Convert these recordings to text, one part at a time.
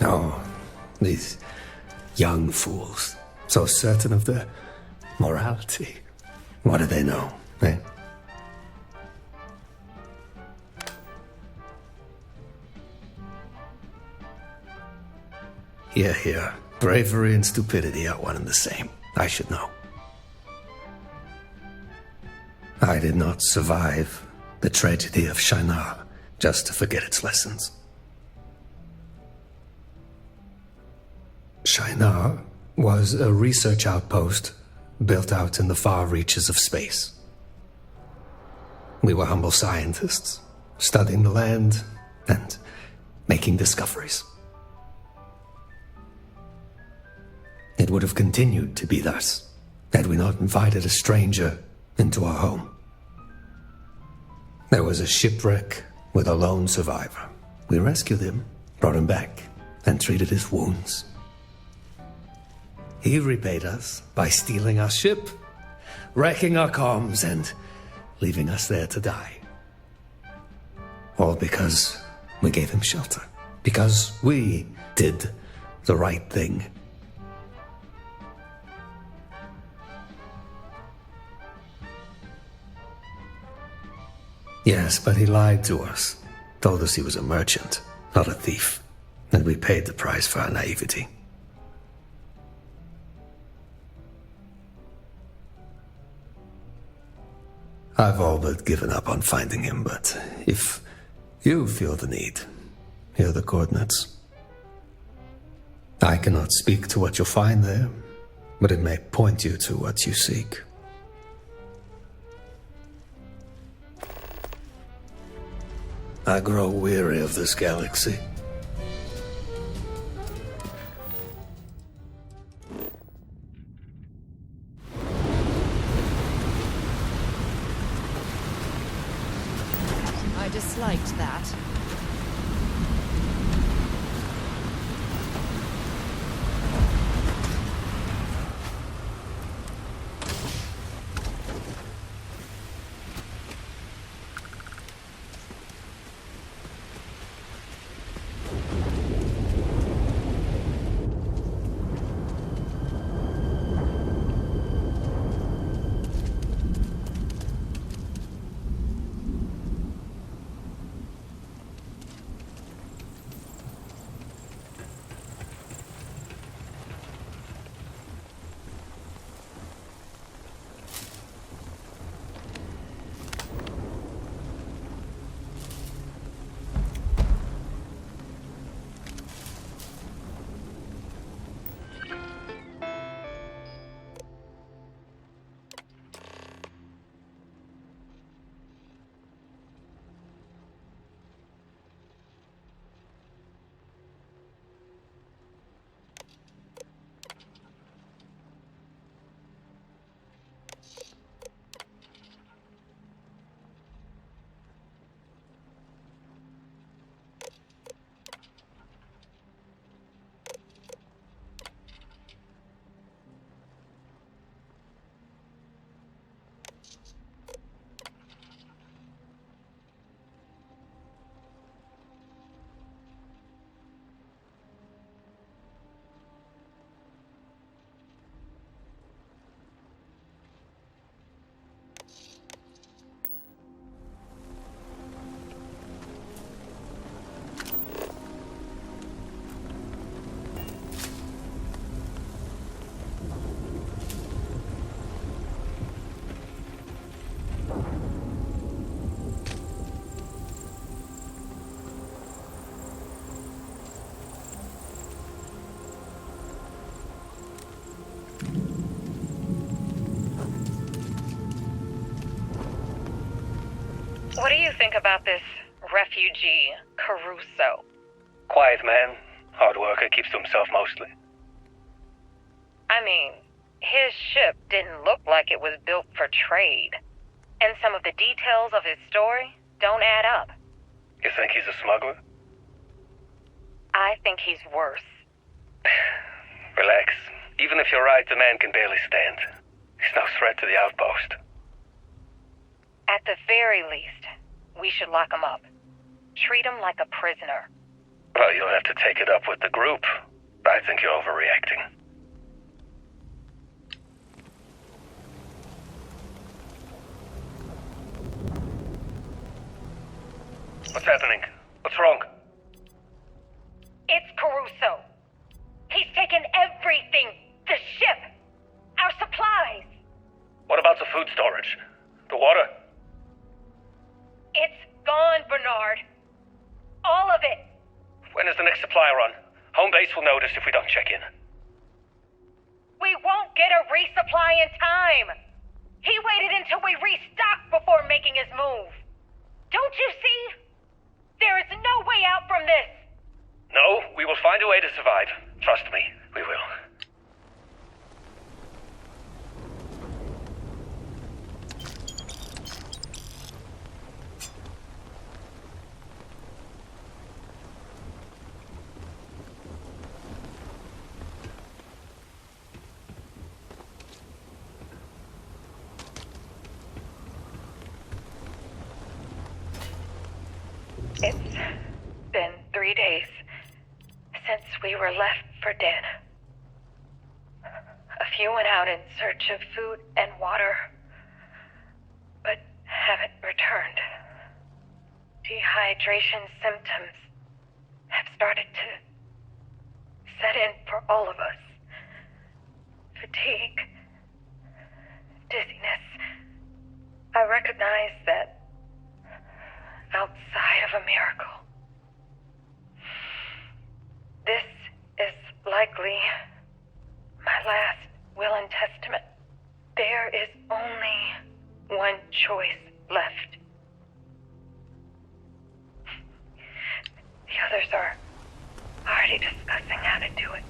Oh, these young fools, so certain of their morality. What do they know, eh? Here. Bravery and stupidity are one and the same. I should know. I did not survive the tragedy of Shinar just to forget its lessons. Shinar was a research outpost built out in the far reaches of space. We were humble scientists, studying the land and making discoveries. It would have continued to be thus had we not invited a stranger into our home. There was a shipwreck with a lone survivor. We rescued him, brought him back, and treated his wounds. He repaid us by stealing our ship, wrecking our comms, and leaving us there to die. All because we gave him shelter. Because we did the right thing. Yes, but he lied to us. Told us he was a merchant, not a thief. And we paid the price for our naivety. I've all but given up on finding him, but if you feel the need, here are the coordinates. I cannot speak to what you'll find there, but it may point you to what you seek. I grow weary of this galaxy. I disliked that. What do you think about this refugee, Caruso? Quiet man. Hard worker, keeps to himself mostly. I mean, his ship didn't look like it was built for trade. And some of the details of his story don't add up. You think he's a smuggler? I think he's worse. Relax. Even if you're right, the man can barely stand. He's no threat to the outpost. At the very least, we should lock him up. Treat him like a prisoner. Well, you'll have to take it up with the group. I think you're overreacting. What's happening? What's wrong? It's Caruso. He's taken everything. The ship. Our supplies. What about the food storage? The water? It's gone, Bernhard. All of it. When is the next supply run? Home base will notice if we don't check in. We won't get a resupply in time. He waited until we restocked before making his move. Don't you see? There is no way out from this. No, we will find a way to survive. Trust me, we will. It's been 3 days since we were left for dead. A few went out in search of food and water, but haven't returned. Dehydration symptoms have started to set in for all of us. Fatigue, dizziness. I recognize that outside of a miracle. This is likely my last will and testament. There is only one choice left. The others are already discussing how to do it.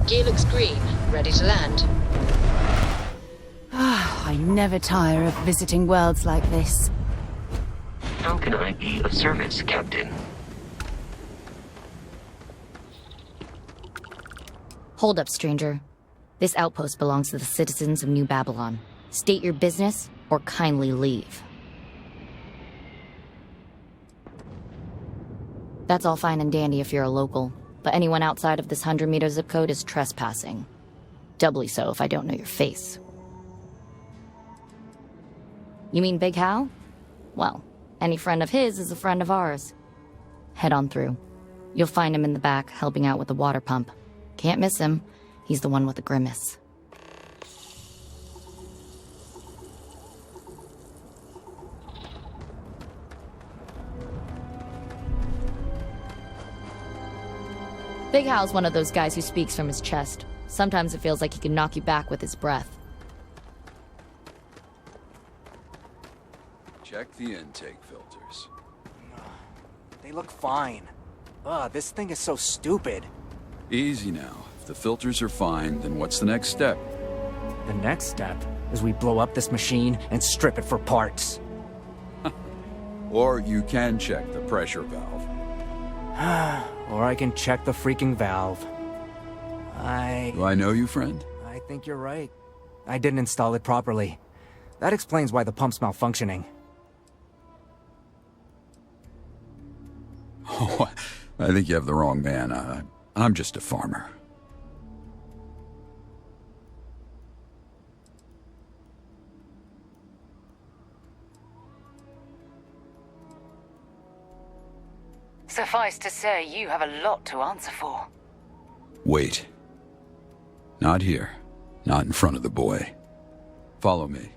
Gear looks green. Ready to land. I never tire of visiting worlds like this. How can I be of service, Captain? Hold up, stranger. This outpost belongs to the citizens of New Babylon. State your business, or kindly leave. That's all fine and dandy if you're a local, but anyone outside of this 100-meter zip code is trespassing. Doubly so if I don't know your face. You mean Big Hal? Well, any friend of his is a friend of ours. Head on through. You'll find him in the back, helping out with the water pump. Can't miss him. He's the one with the grimace. Big Hal's one of those guys who speaks from his chest. Sometimes it feels like he can knock you back with his breath. Check the intake filters. They look fine. Ugh, this thing is so stupid. Easy now. If the filters are fine, then what's the next step? The next step is we blow up this machine and strip it for parts. Or you can check the pressure valve. Or I can check the freaking valve. Do I know you, friend? I think you're right. I didn't install it properly. That explains why the pump's malfunctioning. Oh, I think you have the wrong man. I'm just a farmer. Suffice to say, you have a lot to answer for. Wait. Not here. Not in front of the boy. Follow me.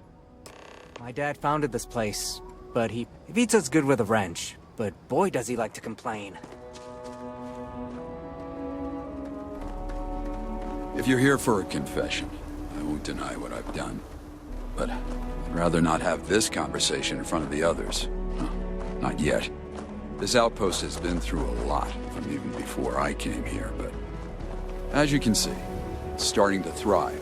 My dad founded this place, but he beats us good with a wrench. But boy does he like to complain. If you're here for a confession, I won't deny what I've done. But I'd rather not have this conversation in front of the others. Not yet. This outpost has been through a lot from even before I came here, but as you can see, it's starting to thrive.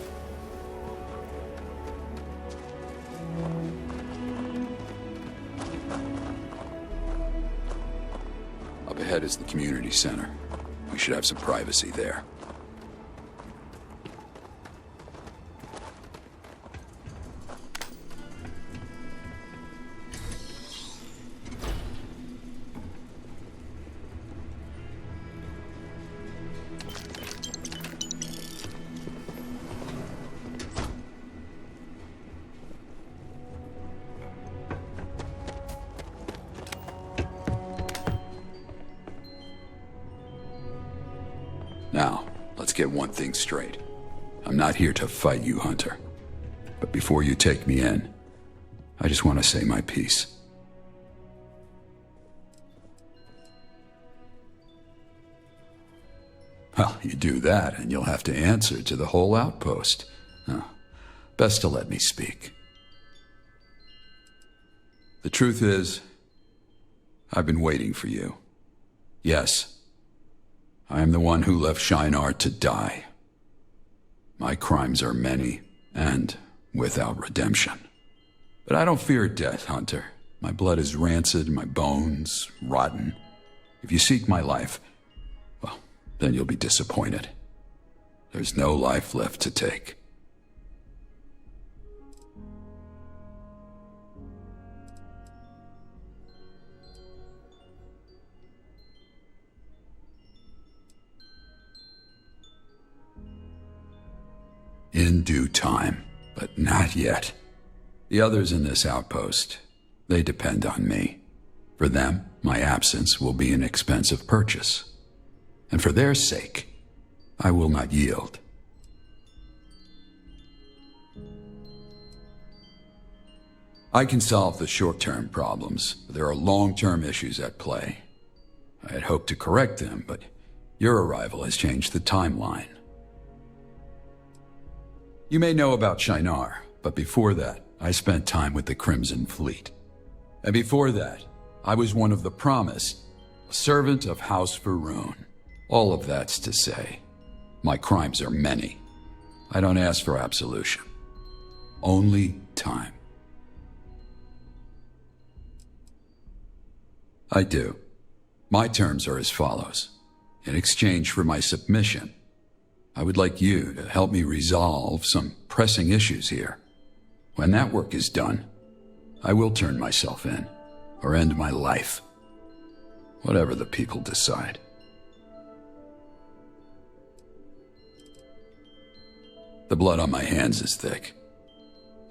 Up ahead is the community center. We should have some privacy there. Now, let's get one thing straight. I'm not here to fight you, Hunter. But before you take me in, I just want to say my piece. Well, you do that, and you'll have to answer to the whole outpost. Best to let me speak. The truth is, I've been waiting for you. Yes, I am the one who left Shinar to die. My crimes are many, and without redemption. But I don't fear death, Hunter. My blood is rancid, my bones rotten. If you seek my life, well, then you'll be disappointed. There's no life left to take. In due time, but not yet. The others in this outpost, they depend on me. For them, my absence will be an expensive purchase. And for their sake, I will not yield. I can solve the short-term problems, but there are long-term issues at play. I had hoped to correct them, but your arrival has changed the timeline. You may know about Shinar, but before that, I spent time with the Crimson Fleet. And before that, I was one of the Promised, a servant of House Varun. All of that's to say, my crimes are many. I don't ask for absolution. Only time. I do. My terms are as follows. In exchange for my submission, I would like you to help me resolve some pressing issues here. When that work is done, I will turn myself in, or end my life. Whatever the people decide. The blood on my hands is thick.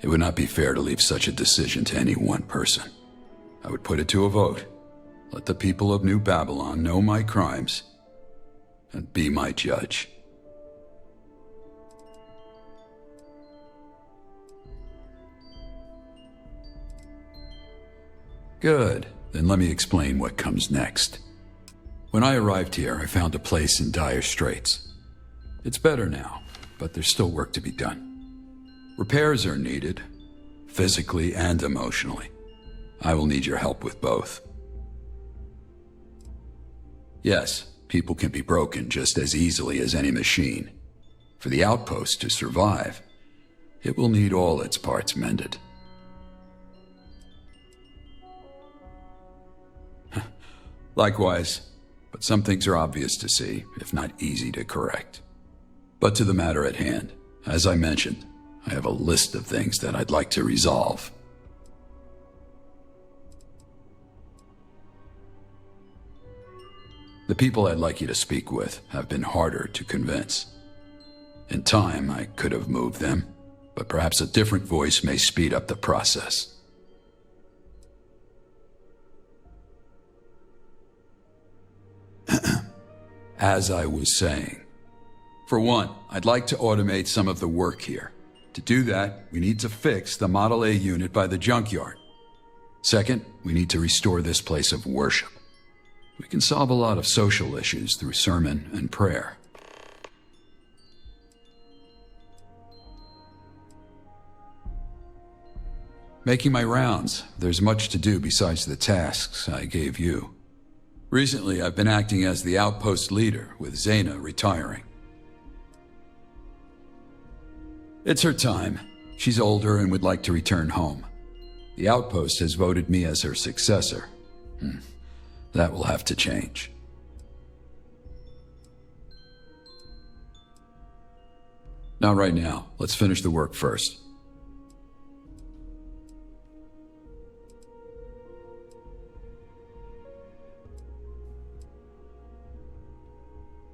It would not be fair to leave such a decision to any one person. I would put it to a vote. Let the people of New Babylon know my crimes and be my judge. Good. Then let me explain what comes next. When I arrived here, I found a place in dire straits. It's better now, but there's still work to be done. Repairs are needed, physically and emotionally. I will need your help with both. Yes, people can be broken just as easily as any machine. For the outpost to survive, it will need all its parts mended. Likewise, but some things are obvious to see, if not easy to correct. But to the matter at hand, as I mentioned, I have a list of things that I'd like to resolve. The people I'd like you to speak with have been harder to convince. In time, I could have moved them, but perhaps a different voice may speed up the process. As I was saying, for one, I'd like to automate some of the work here. To do that, we need to fix the Model A unit by the junkyard. Second, we need to restore this place of worship. We can solve a lot of social issues through sermon and prayer. Making my rounds, there's much to do besides the tasks I gave you. Recently, I've been acting as the outpost leader, with Zaina retiring. It's her time. She's older and would like to return home. The outpost has voted me as her successor. That will have to change. Not right now. Let's finish the work first.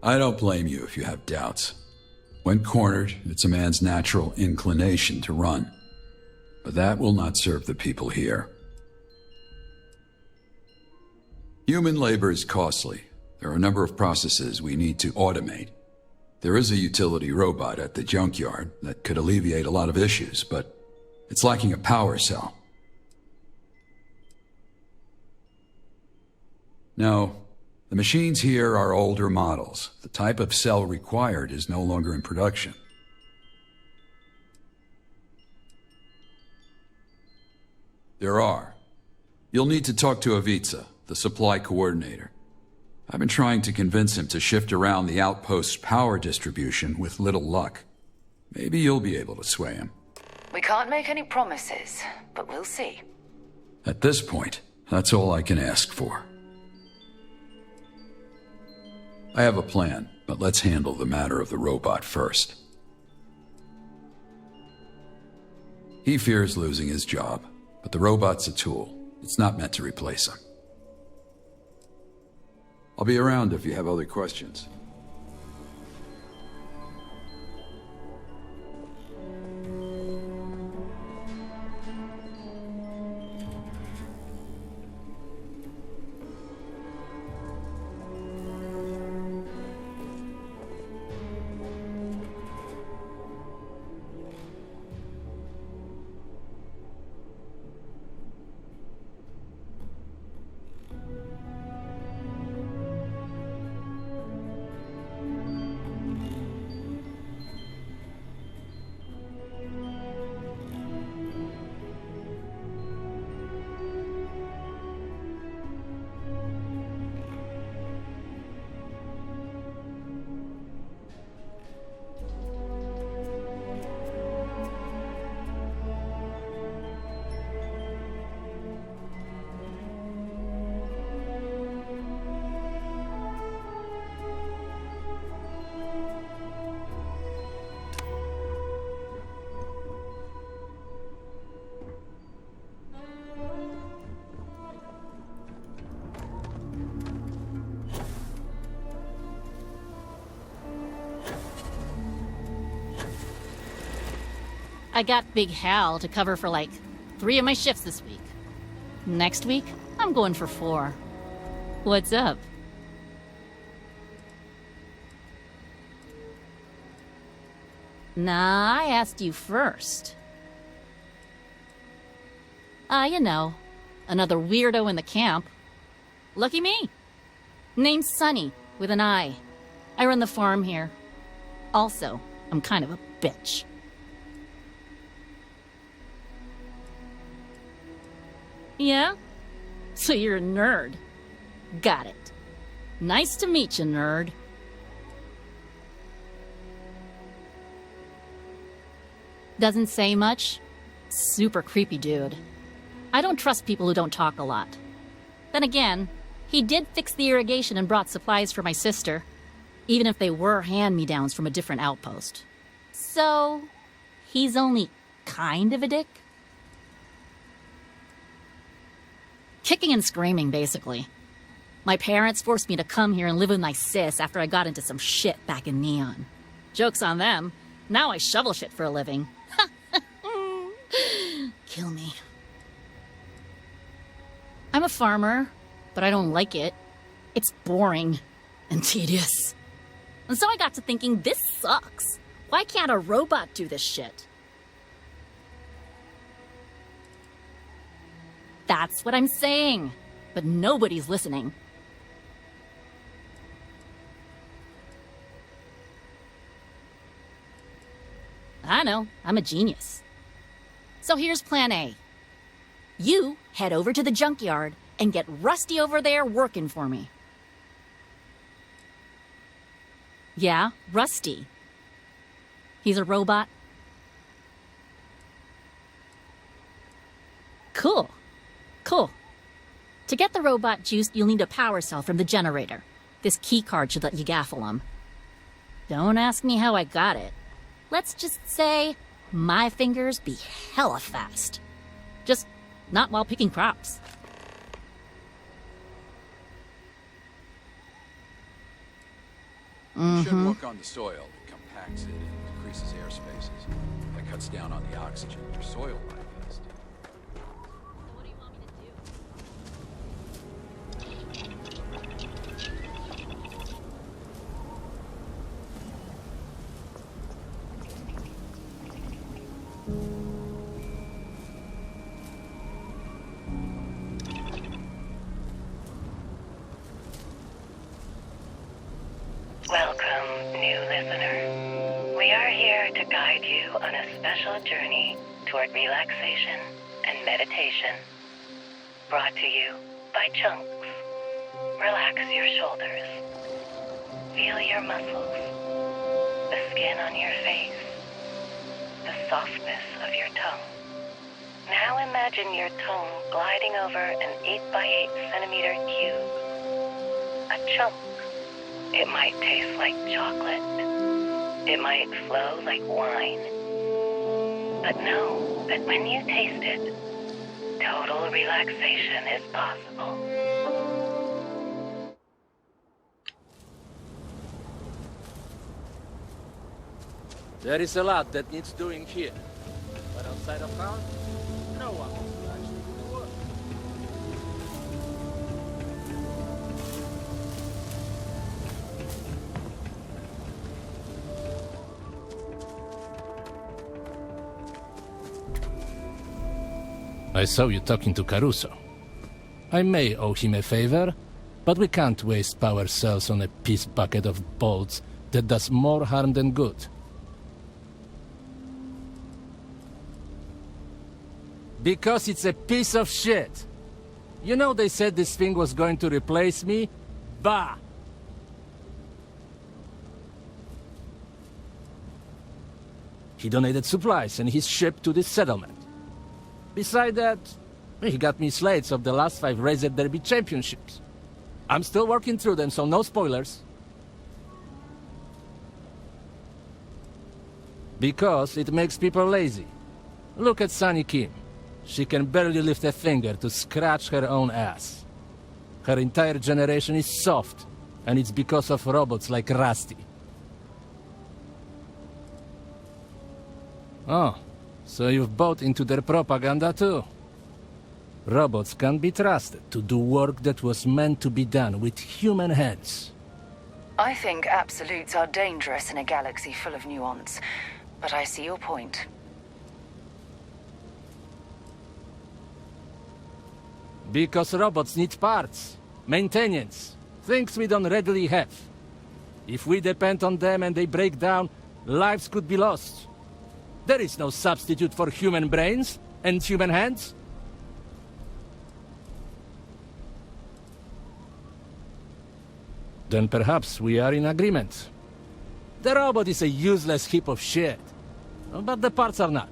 I don't blame you if you have doubts. When cornered, it's a man's natural inclination to run. But that will not serve the people here. Human labor is costly. There are a number of processes we need to automate. There is a utility robot at the junkyard that could alleviate a lot of issues, but it's lacking a power cell. No, the machines here are older models. The type of cell required is no longer in production. There are. You'll need to talk to Ivica, the supply coordinator. I've been trying to convince him to shift around the outpost's power distribution with little luck. Maybe you'll be able to sway him. We can't make any promises, but we'll see. At this point, that's all I can ask for. I have a plan, but let's handle the matter of the robot first. He fears losing his job, but the robot's a tool. It's not meant to replace him. I'll be around if you have other questions. I got Big Hal to cover for like 3 of my shifts this week. Next week, I'm going for 4. What's up? Nah, I asked you first. You know, another weirdo in the camp. Lucky me. Name's Sunny, with an I. I run the farm here. Also, I'm kind of a bitch. Yeah? So you're a nerd. Got it. Nice to meet you, nerd. Doesn't say much. Super creepy dude. I don't trust people who don't talk a lot. Then again, he did fix the irrigation and brought supplies for my sister, even if they were hand-me-downs from a different outpost. So, he's only kind of a dick? Kicking and screaming, basically. My parents forced me to come here and live with my sis after I got into some shit back in Neon. Joke's on them. Now I shovel shit for a living. Kill me. I'm a farmer, but I don't like it. It's boring and tedious. And so I got to thinking, this sucks. Why can't a robot do this shit? That's what I'm saying. But nobody's listening. I know, I'm a genius. So here's plan A. You head over to the junkyard and get Rusty over there working for me. Yeah, Rusty. He's a robot. Cool. Cool. To get the robot juiced, you'll need a power cell from the generator. This keycard should let you gaffle him. Don't ask me how I got it. Let's just say my fingers be hella fast. Just not while picking crops. You should work on the soil. It compacts it and decreases air spaces. That cuts down on the oxygen your soil might waste. What do you want me to do? Welcome, new listener. We are here to guide you on a special journey toward relaxation and meditation. Brought to you by Chunks. Relax your shoulders. Feel your muscles. The skin on your face. The softness of your tongue. Now imagine your tongue gliding over an 8x8 centimeter cube. A chunk. It might taste like chocolate. It might flow like wine. But know that when you taste it, total relaxation is possible. There is a lot that needs doing here. But outside of town, no one wants to actually do the work. I saw you talking to Caruso. I may owe him a favor, but we can't waste power cells on a piece bucket of bolts that does more harm than good. Because it's a piece of shit. You know they said this thing was going to replace me? Bah! He donated supplies and his ship to this settlement. Beside that, he got me slates of the last 5 Razor Derby championships. I'm still working through them, so no spoilers. Because it makes people lazy. Look at Sunny Kim. She can barely lift a finger to scratch her own ass. Her entire generation is soft, and it's because of robots like Rusty. Oh, So you've bought into their propaganda too. Robots can be trusted to do work that was meant to be done with human hands. I think absolutes are dangerous in a galaxy full of nuance, but I see your point. Because robots need parts, maintenance, things we don't readily have. If we depend on them and they break down, lives could be lost. There is no substitute for human brains and human hands. Then perhaps we are in agreement. The robot is a useless heap of shit, but the parts are not.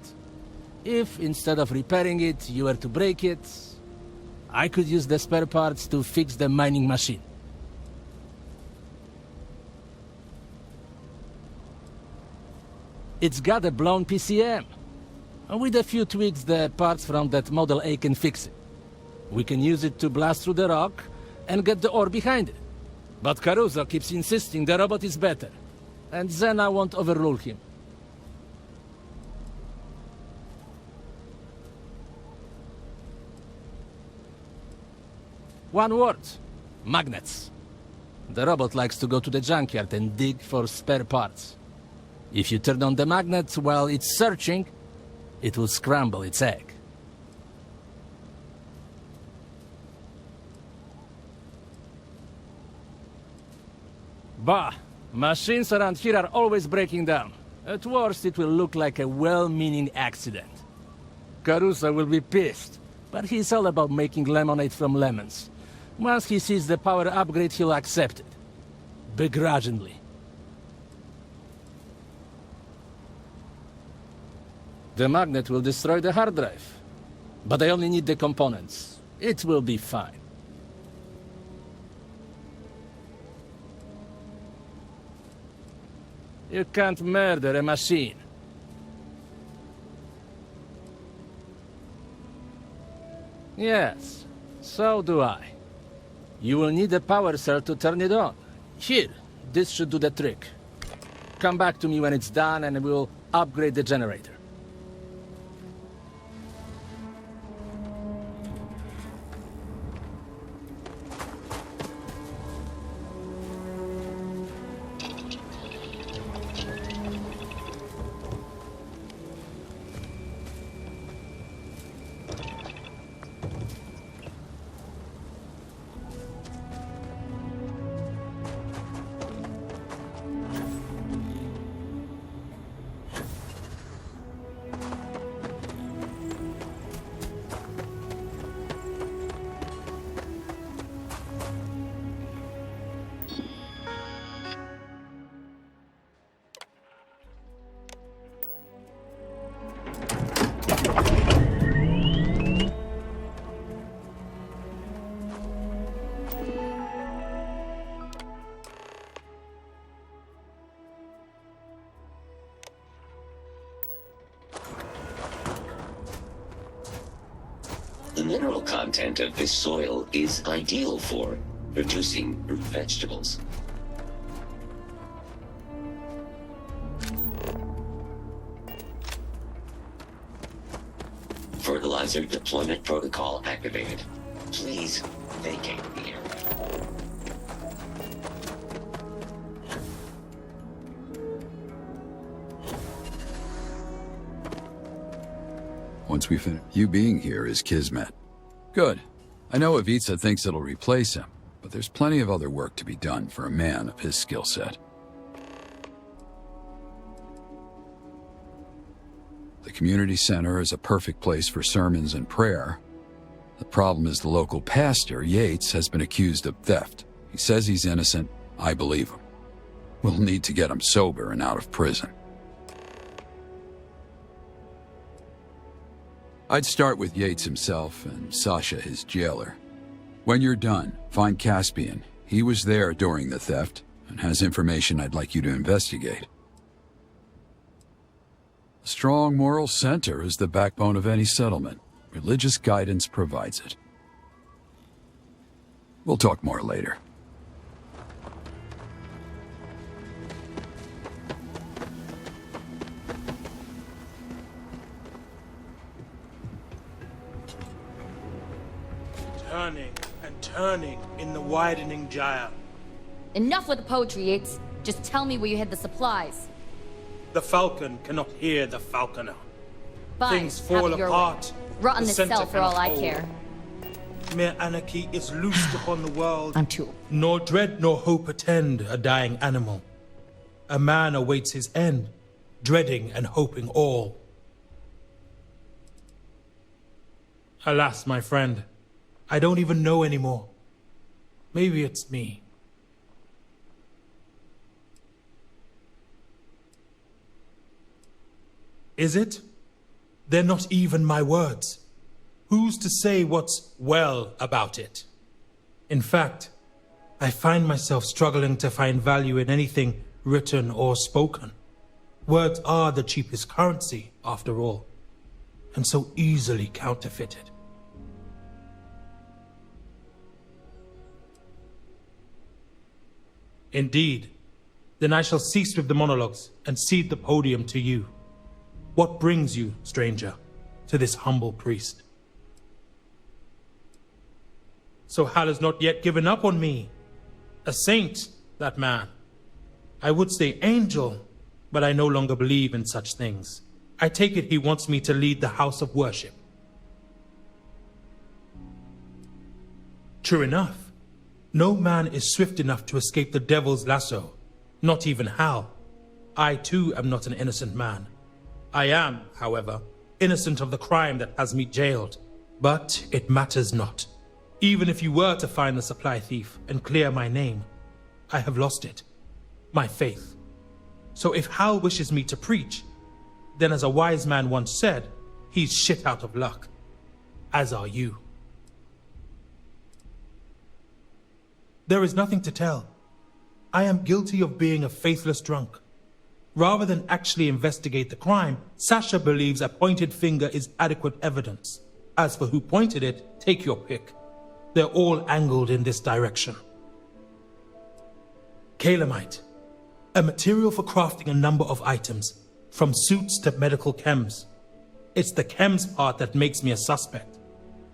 If, instead of repairing it, you were to break it, I could use the spare parts to fix the mining machine. It's got a blown PCM. With a few tweaks, the parts from that Model A can fix it. We can use it to blast through the rock and get the ore behind it. But Caruso keeps insisting the robot is better, and then I won't overrule him. One word: magnets. The robot likes to go to the junkyard and dig for spare parts. If you turn on the magnet while it's searching, it will scramble its egg. Bah! Machines around here are always breaking down. At worst, it will look like a well-meaning accident. Caruso will be pissed, but he's all about making lemonade from lemons. Once he sees the power upgrade, he'll accept it. Begrudgingly. The magnet will destroy the hard drive. But I only need the components. It will be fine. You can't murder a machine. Yes, so do I. You will need a power cell to turn it on. Here, this should do the trick. Come back to me when it's done and we'll upgrade the generator. The mineral content of this soil is ideal for producing root vegetables. Fertilizer deployment protocol activated. Please vacate the area. Once we finish, you being here is kismet. Good. I know Ivica thinks it'll replace him, but there's plenty of other work to be done for a man of his skill set. The community center is a perfect place for sermons and prayer. The problem is the local pastor, Yates, has been accused of theft. He says he's innocent. I believe him. We'll need to get him sober and out of prison. I'd start with Yates himself and Sasha, his jailer. When you're done, find Caspian. He was there during the theft and has information I'd like you to investigate. A strong moral center is the backbone of any settlement. Religious guidance provides it. We'll talk more later. turning and turning in the widening gyre. Enough with the poetry, Yates. Just tell me where you hid the supplies. The falcon cannot hear the falconer. Fine, Things fall have it your apart. way. Rot in The this center cell for all cannot I hold. care. Mere anarchy is loosed upon the world. I'm too old. Nor dread nor hope attend a dying animal. A man awaits his end, dreading and hoping all. Alas, my friend, I don't even know anymore. Maybe it's me. Is it? They're not even my words. Who's to say what's well about it? In fact, I find myself struggling to find value in anything written or spoken. Words are the cheapest currency, after all, and so easily counterfeited. Indeed. Then I shall cease with the monologues and cede the podium to you. What brings you, stranger, to this humble priest? So Hal has not yet given up on me. A saint, that man. I would say angel, but I no longer believe in such things. I take it he wants me to lead the house of worship. True enough. No man is swift enough to escape the devil's lasso, not even Hal. I too am not an innocent man. I am, however, innocent of the crime that has me jailed. But it matters not. Even if you were to find the supply thief and clear my name, I have lost it. My faith. So if Hal wishes me to preach, then as a wise man once said, he's shit out of luck. As are you. There is nothing to tell. I am guilty of being a faithless drunk. Rather than actually investigate the crime, Sasha believes a pointed finger is adequate evidence. As for who pointed it, take your pick. They're all angled in this direction. Calamite, a material for crafting a number of items, from suits to medical chems. It's the chems part that makes me a suspect,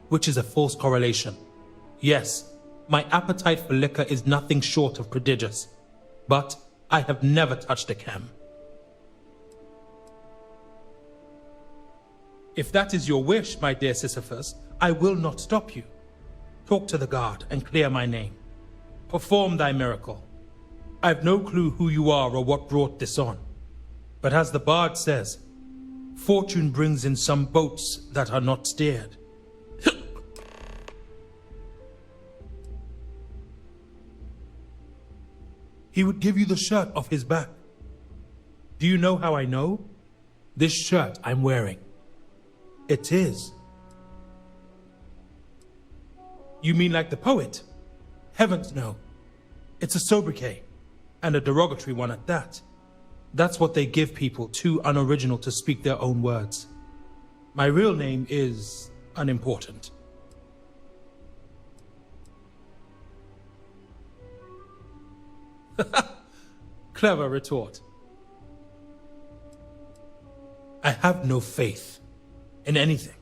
which is a false correlation. Yes, my appetite for liquor is nothing short of prodigious, but I have never touched a chem. If that is your wish, my dear Sisyphus, I will not stop you. Talk to the guard and clear my name. Perform thy miracle. I've no clue who you are or what brought this on. But as the bard says, fortune brings in some boats that are not steered. He would give you the shirt off his back. Do you know how I know? This shirt I'm wearing. It is. You mean like the poet? Heavens no. It's a sobriquet, and a derogatory one at that. That's what they give people too unoriginal to speak their own words. My real name is unimportant. Clever retort. I have no faith in anything.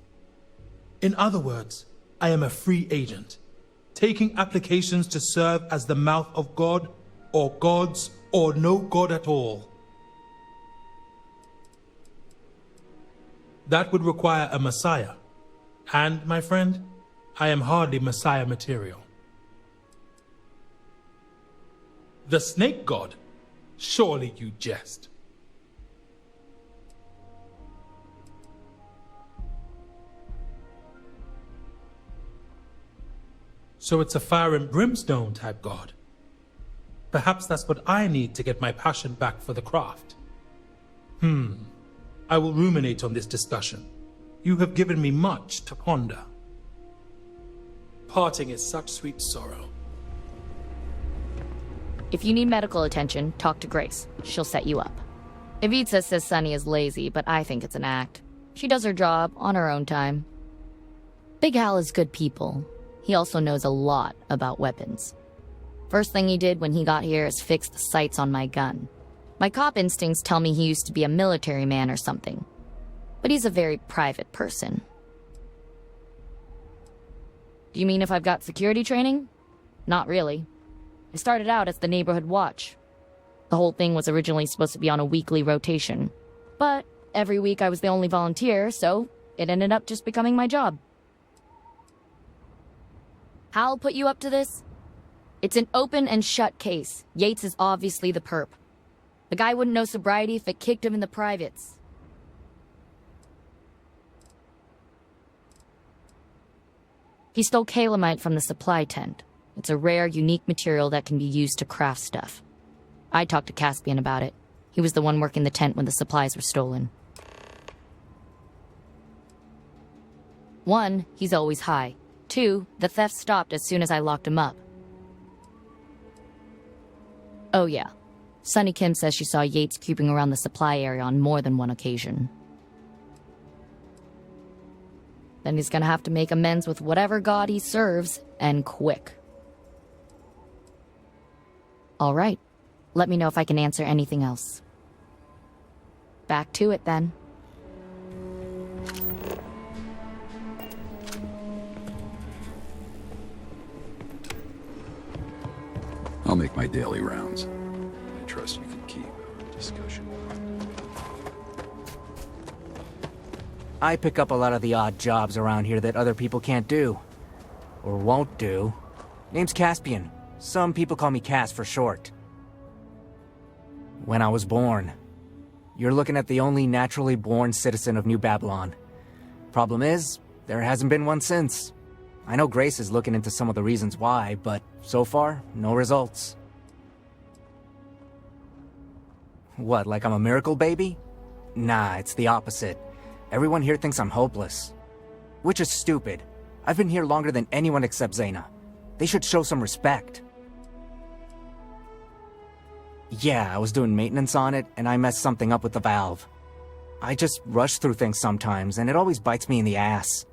In other words, I am a free agent, taking applications to serve as the mouth of God, or gods, or no God at all. That would require a Messiah. And, my friend, I am hardly Messiah material. The snake god? Surely you jest. So it's a fire and brimstone type god. Perhaps that's what I need to get my passion back for the craft. I will ruminate on this discussion. You have given me much to ponder. Parting is such sweet sorrow. If you need medical attention, talk to Grace. She'll set you up. Ivica says Sunny is lazy, but I think it's an act. She does her job on her own time. Big Hal is good people. He also knows a lot about weapons. First thing he did when he got here is fix the sights on my gun. My cop instincts tell me he used to be a military man or something. But he's a very private person. Do you mean if I've got security training? Not really. I started out as the neighborhood watch. The whole thing was originally supposed to be on a weekly rotation. But every week I was the only volunteer, so it ended up just becoming my job. Hal put you up to this? It's an open and shut case. Yates is obviously the perp. The guy wouldn't know sobriety if it kicked him in the privates. He stole calamite from the supply tent. It's a rare, unique material that can be used to craft stuff. I talked to Caspian about it. He was the one working the tent when the supplies were stolen. 1, he's always high. 2, the theft stopped as soon as I locked him up. Oh yeah, Sunny Kim says she saw Yates creeping around the supply area on more than one occasion. Then he's gonna have to make amends with whatever god he serves, and quick. Alright, let me know if I can answer anything else. Back to it then. I'll make my daily rounds. I trust you can keep our discussion. I pick up a lot of the odd jobs around here that other people can't do. Or won't do. Name's Caspian. Some people call me Cass for short. When I was born. You're looking at the only naturally born citizen of New Babylon. Problem is, there hasn't been one since. I know Grace is looking into some of the reasons why, but so far, no results. What, like I'm a miracle baby? Nah, it's the opposite. Everyone here thinks I'm hopeless. Which is stupid. I've been here longer than anyone except Zaina. They should show some respect. Yeah, I was doing maintenance on it, and I messed something up with the valve. I just rush through things sometimes, and it always bites me in the ass.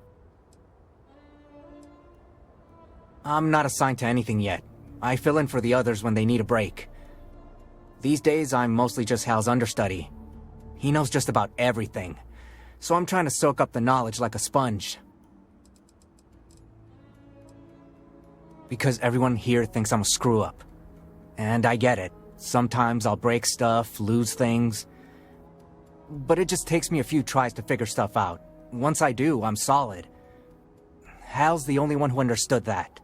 I'm not assigned to anything yet. I fill in for the others when they need a break. These days, I'm mostly just Hal's understudy. He knows just about everything, so I'm trying to soak up the knowledge like a sponge. Because everyone here thinks I'm a screw-up. And I get it. Sometimes I'll break stuff, lose things. But it just takes me a few tries to figure stuff out. Once I do, I'm solid. Hal's the only one who understood that.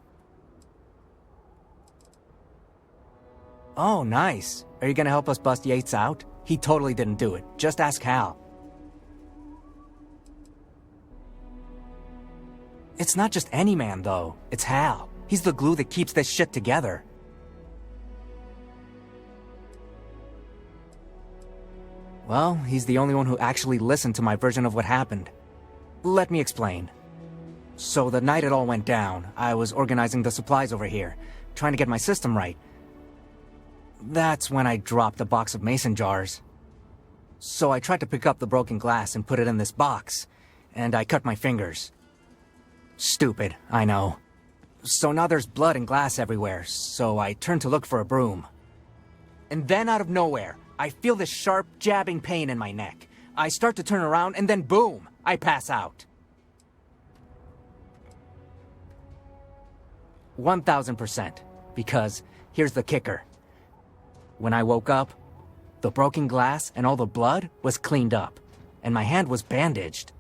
Oh, nice. Are you gonna help us bust Yates out? He totally didn't do it. Just ask Hal. It's not just any man, though. It's Hal. He's the glue that keeps this shit together. Well, he's the only one who actually listened to my version of what happened. Let me explain. So the night it all went down, I was organizing the supplies over here, trying to get my system right. That's when I dropped a box of mason jars. So I tried to pick up the broken glass and put it in this box, and I cut my fingers. Stupid, I know. So now there's blood and glass everywhere, so I turned to look for a broom. And then out of nowhere, I feel this sharp, jabbing pain in my neck. I start to turn around, and then boom, I pass out. 1000%. Because here's the kicker. When I woke up, the broken glass and all the blood was cleaned up, and my hand was bandaged.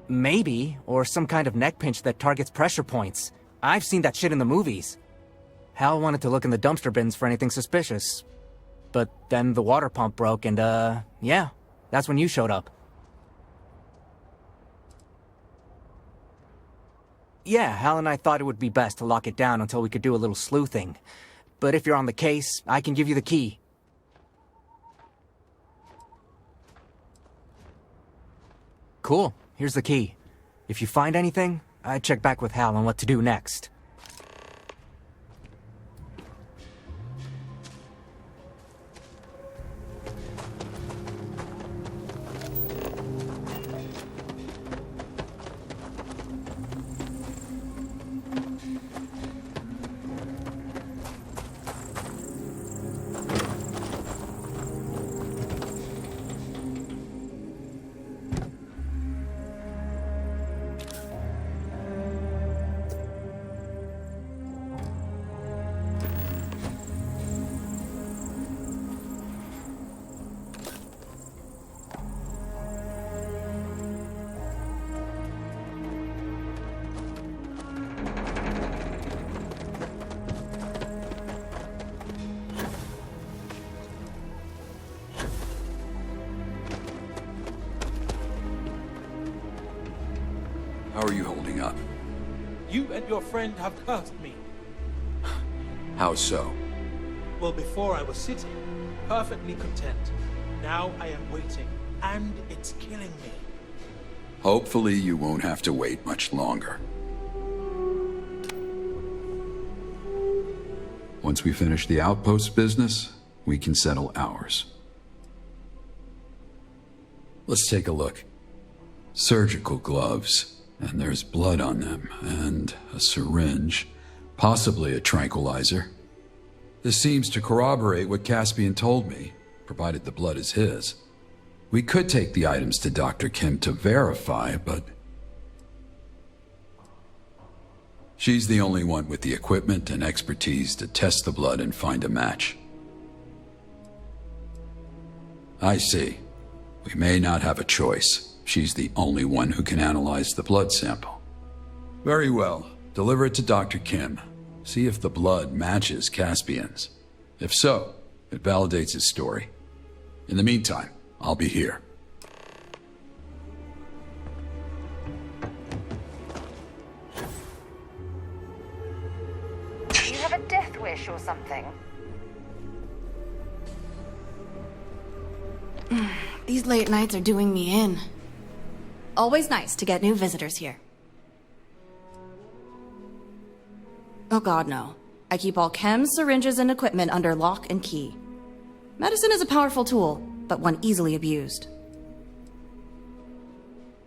Maybe, or some kind of neck pinch that targets pressure points. I've seen that shit in the movies. Hal wanted to look in the dumpster bins for anything suspicious. But then the water pump broke and, yeah, that's when you showed up. Yeah, Hal and I thought it would be best to lock it down until we could do a little sleuthing. But if you're on the case, I can give you the key. Cool, here's the key. If you find anything, I'd check back with Hal on what to do next. How are you holding up? You and your friend have cursed me. How so? Well, before I was sitting, perfectly content. Now I am waiting, and it's killing me. Hopefully you won't have to wait much longer. Once we finish the outpost business, we can settle ours. Let's take a look. Surgical gloves, and there's blood on them, and a syringe, possibly a tranquilizer. This seems to corroborate what Caspian told me, provided the blood is his. We could take the items to Dr. Kim to verify, but she's the only one with the equipment and expertise to test the blood and find a match. I see. We may not have a choice. She's the only one who can analyze the blood sample. Very well. Deliver it to Dr. Kim. See if the blood matches Caspian's. If so, it validates his story. In the meantime, I'll be here. Do you have a death wish or something? These late nights are doing me in. Always nice to get new visitors here. Oh god, no. I keep all chems, syringes, and equipment under lock and key. Medicine is a powerful tool, but one easily abused.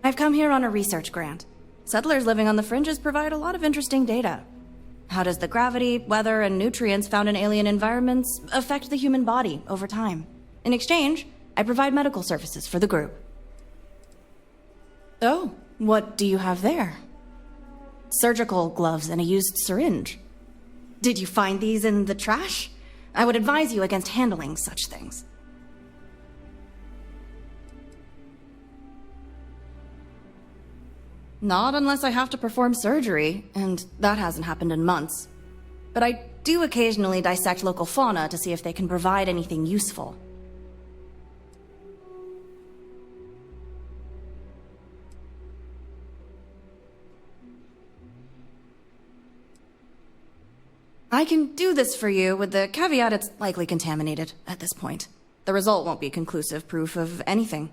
I've come here on a research grant. Settlers living on the fringes provide a lot of interesting data. How does the gravity, weather, and nutrients found in alien environments affect the human body over time? In exchange, I provide medical services for the group. Oh, what do you have there? Surgical gloves and a used syringe. Did you find these in the trash? I would advise you against handling such things. Not unless I have to perform surgery, and that hasn't happened in months. But I do occasionally dissect local fauna to see if they can provide anything useful. I can do this for you with the caveat it's likely contaminated at this point. The result won't be conclusive proof of anything.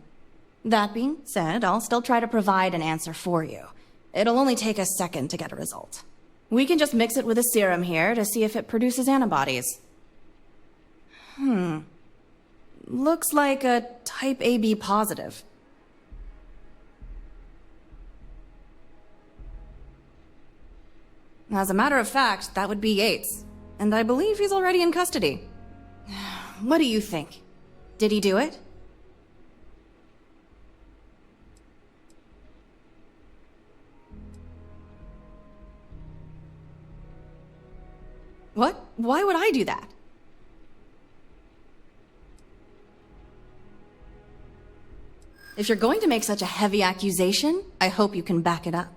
That being said, I'll still try to provide an answer for you. It'll only take a second to get a result. We can just mix it with a serum here to see if it produces antibodies. Looks like a type AB positive. As a matter of fact, that would be Yates. And I believe he's already in custody. What do you think? Did he do it? What? Why would I do that? If you're going to make such a heavy accusation, I hope you can back it up.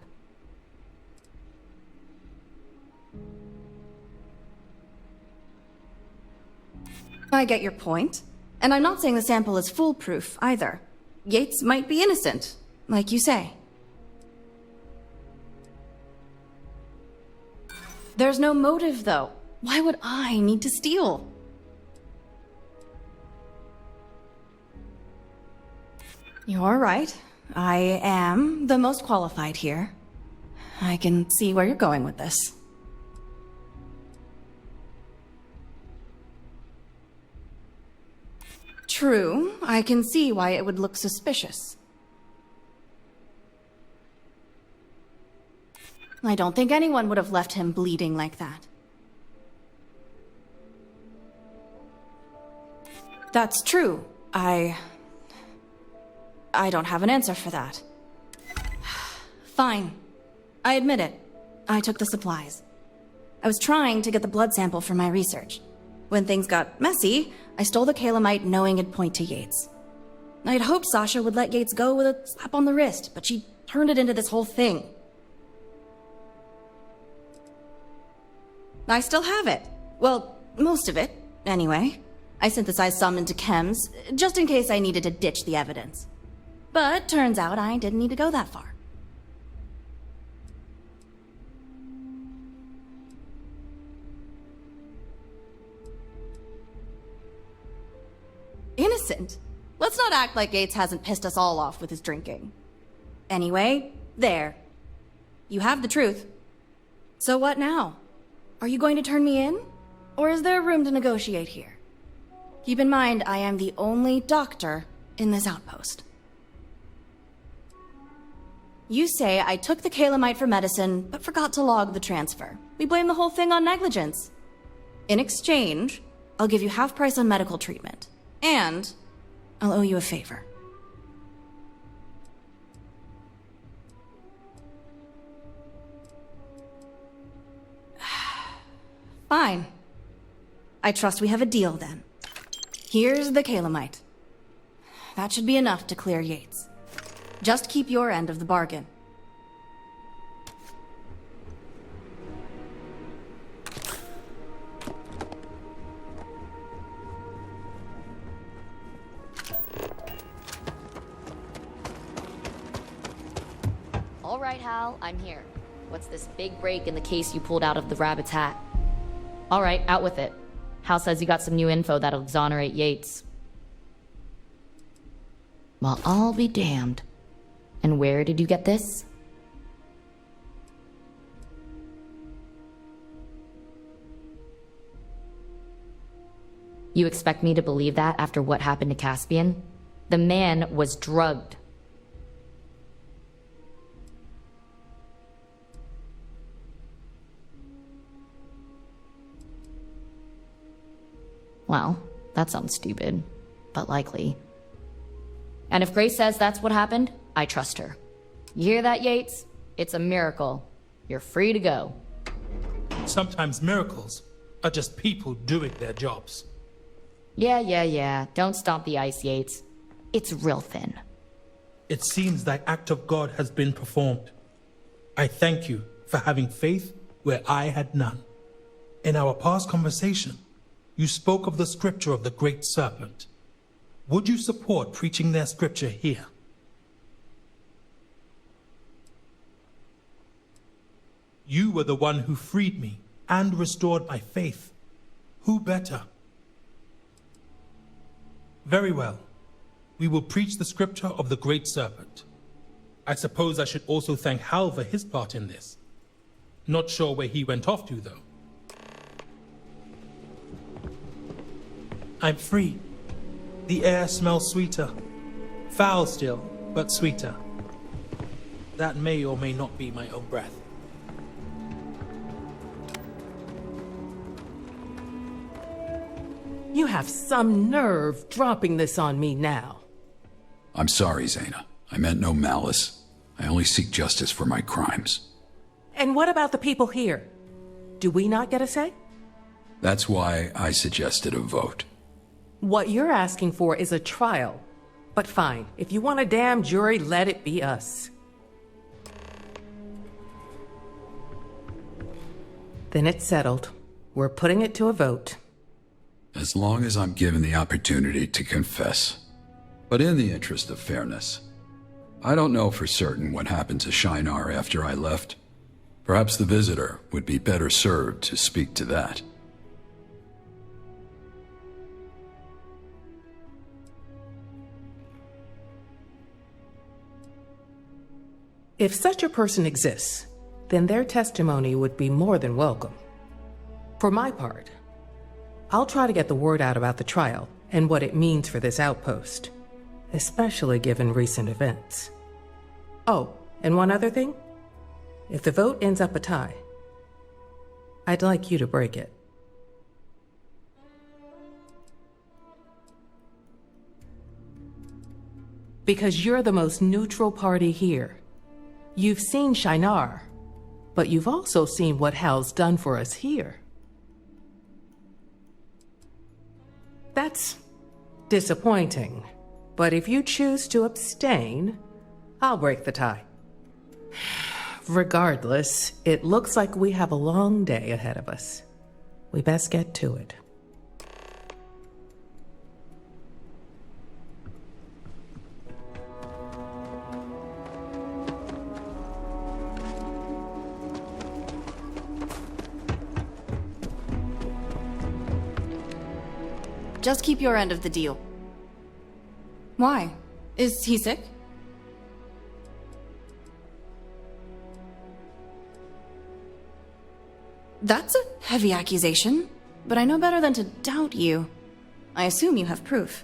I get your point. And I'm not saying the sample is foolproof, either. Yates might be innocent, like you say. There's no motive, though. Why would I need to steal? You're right. I am the most qualified here. I can see where you're going with this. True, I can see why it would look suspicious. I don't think anyone would have left him bleeding like that. That's true. I don't have an answer for that. Fine. I admit it. I took the supplies. I was trying to get the blood sample for my research. When things got messy, I stole the calamite knowing it'd point to Yates. I'd hoped Sasha would let Yates go with a slap on the wrist, but she turned it into this whole thing. I still have it. Well, most of it, anyway. I synthesized some into chems, just in case I needed to ditch the evidence. But turns out I didn't need to go that far. Innocent? Let's not act like Yates hasn't pissed us all off with his drinking. Anyway, there. You have the truth. So what now? Are you going to turn me in? Or is there room to negotiate here? Keep in mind, I am the only doctor in this outpost. You say I took the calamite for medicine, but forgot to log the transfer. We blame the whole thing on negligence. In exchange, I'll give you half price on medical treatment. And I'll owe you a favor. Fine. I trust we have a deal then. Here's the calamite. That should be enough to clear Yates. Just keep your end of the bargain. All right, Hal, I'm here. What's this big break in the case you pulled out of the rabbit's hat? All right, out with it. Hal says you got some new info that'll exonerate Yates. Well, I'll be damned. And where did you get this? You expect me to believe that after what happened to Caspian? The man was drugged. Well, that sounds stupid, but likely. And if Grace says that's what happened, I trust her. You hear that, Yates? It's a miracle. You're free to go. Sometimes miracles are just people doing their jobs. Yeah. Don't stomp the ice, Yates. It's real thin. It seems thy act of God has been performed. I thank you for having faith where I had none. In our past conversation, you spoke of the scripture of the great serpent. Would you support preaching their scripture here? You were the one who freed me and restored my faith. Who better? Very well. We will preach the scripture of the great serpent. I suppose I should also thank Hal for his part in this. Not sure where he went off to, though. I'm free. The air smells sweeter. Foul still, but sweeter. That may or may not be my own breath. You have some nerve dropping this on me now. I'm sorry, Zaina. I meant no malice. I only seek justice for my crimes. And what about the people here? Do we not get a say? That's why I suggested a vote. What you're asking for is a trial. But fine, if you want a damn jury, let it be us. Then it's settled. We're putting it to a vote. As long as I'm given the opportunity to confess. But in the interest of fairness, I don't know for certain what happened to Shinar after I left. Perhaps the visitor would be better served to speak to that. If such a person exists, then their testimony would be more than welcome. For my part, I'll try to get the word out about the trial and what it means for this outpost, especially given recent events. Oh, and one other thing. If the vote ends up a tie, I'd like you to break it. Because you're the most neutral party here. You've seen Shinar, but you've also seen what Hal's done for us here. That's disappointing, but if you choose to abstain, I'll break the tie. Regardless, it looks like we have a long day ahead of us. We best get to it. Just keep your end of the deal. Why? Is he sick? That's a heavy accusation, but I know better than to doubt you. I assume you have proof.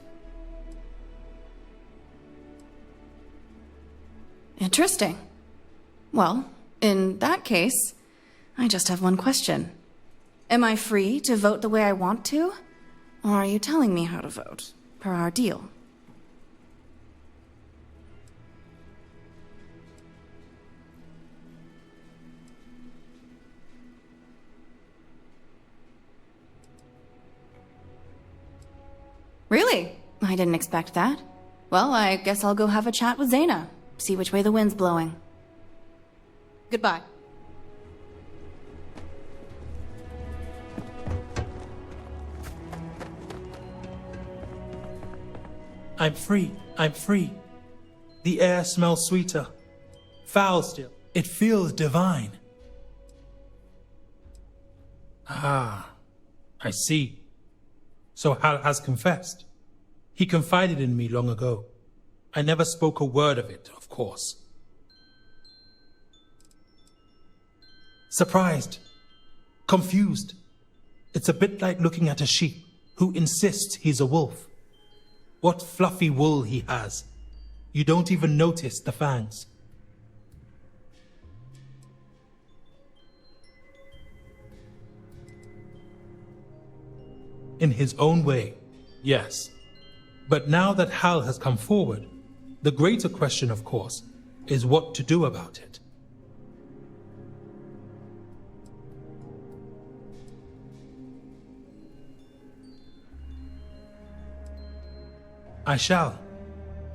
Interesting. Well, in that case, I just have one question. Am I free to vote the way I want to? Or are you telling me how to vote, per our deal? Really? I didn't expect that. Well, I guess I'll go have a chat with Zaina. See which way the wind's blowing. Goodbye. I'm free. I'm free. The air smells sweeter. Foul still. It feels divine. Ah, I see. So Hal has confessed. He confided in me long ago. I never spoke a word of it, of course. Surprised. Confused. It's a bit like looking at a sheep who insists he's a wolf. What fluffy wool he has. You don't even notice the fangs. In his own way, yes. But now that Hal has come forward, the greater question, of course, is what to do about it. I shall,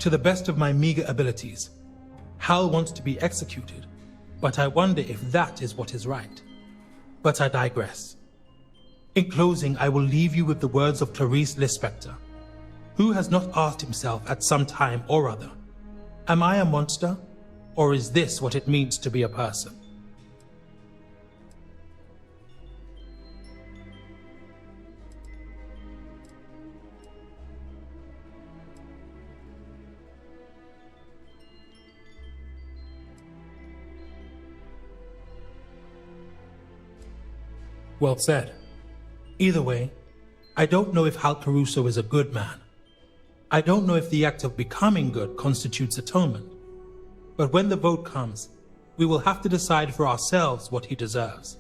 to the best of my meager abilities. Hal wants to be executed, but I wonder if that is what is right. But I digress. In closing, I will leave you with the words of Clarice Lispector. Who has not asked himself at some time or other, am I a monster, or is this what it means to be a person? Well said. Either way, I don't know if Hal Caruso is a good man. I don't know if the act of becoming good constitutes atonement. But when the vote comes, we will have to decide for ourselves what he deserves.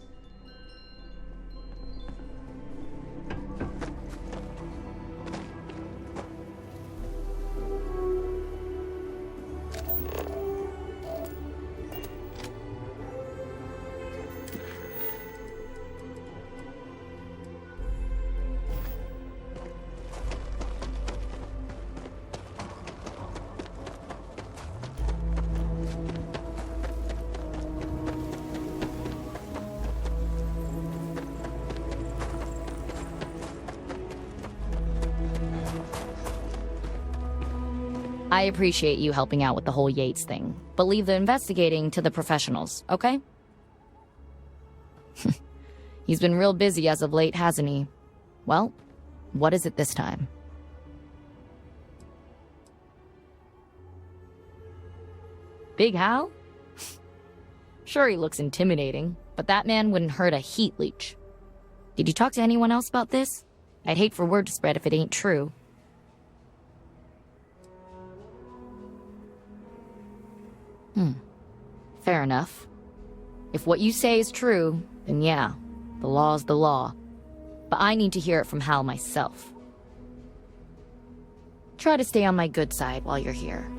I appreciate you helping out with the whole Yates thing, but leave the investigating to the professionals, okay? He's been real busy as of late, hasn't he? Well, what is it this time? Big Hal? Sure, he looks intimidating, but that man wouldn't hurt a heat leech. Did you talk to anyone else about this? I'd hate for word to spread if it ain't true. Fair enough. If what you say is true, then yeah, the law's the law. But I need to hear it from Hal myself. Try to stay on my good side while you're here.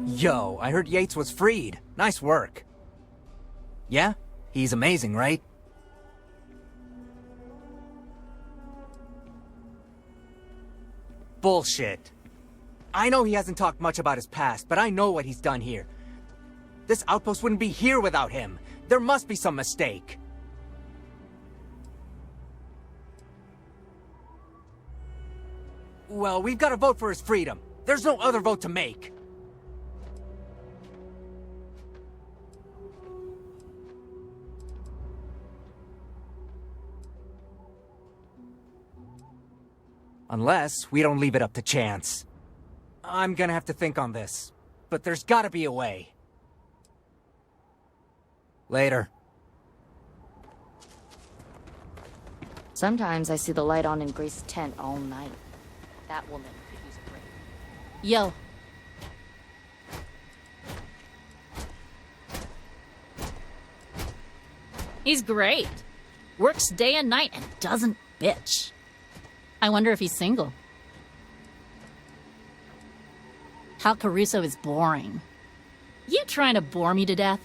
Yo, I heard Yates was freed. Nice work. Yeah? He's amazing, right? Bullshit. I know he hasn't talked much about his past, but I know what he's done here. This outpost wouldn't be here without him. There must be some mistake. Well, we've got to vote for his freedom. There's no other vote to make. Unless we don't leave it up to chance. I'm gonna have to think on this, but there's gotta be a way. Later. Sometimes I see the light on in Grace's tent all night. That woman could use a break. Yo. He's great. Works day and night and doesn't bitch. I wonder if he's single. Hal Caruso is boring. You trying to bore me to death?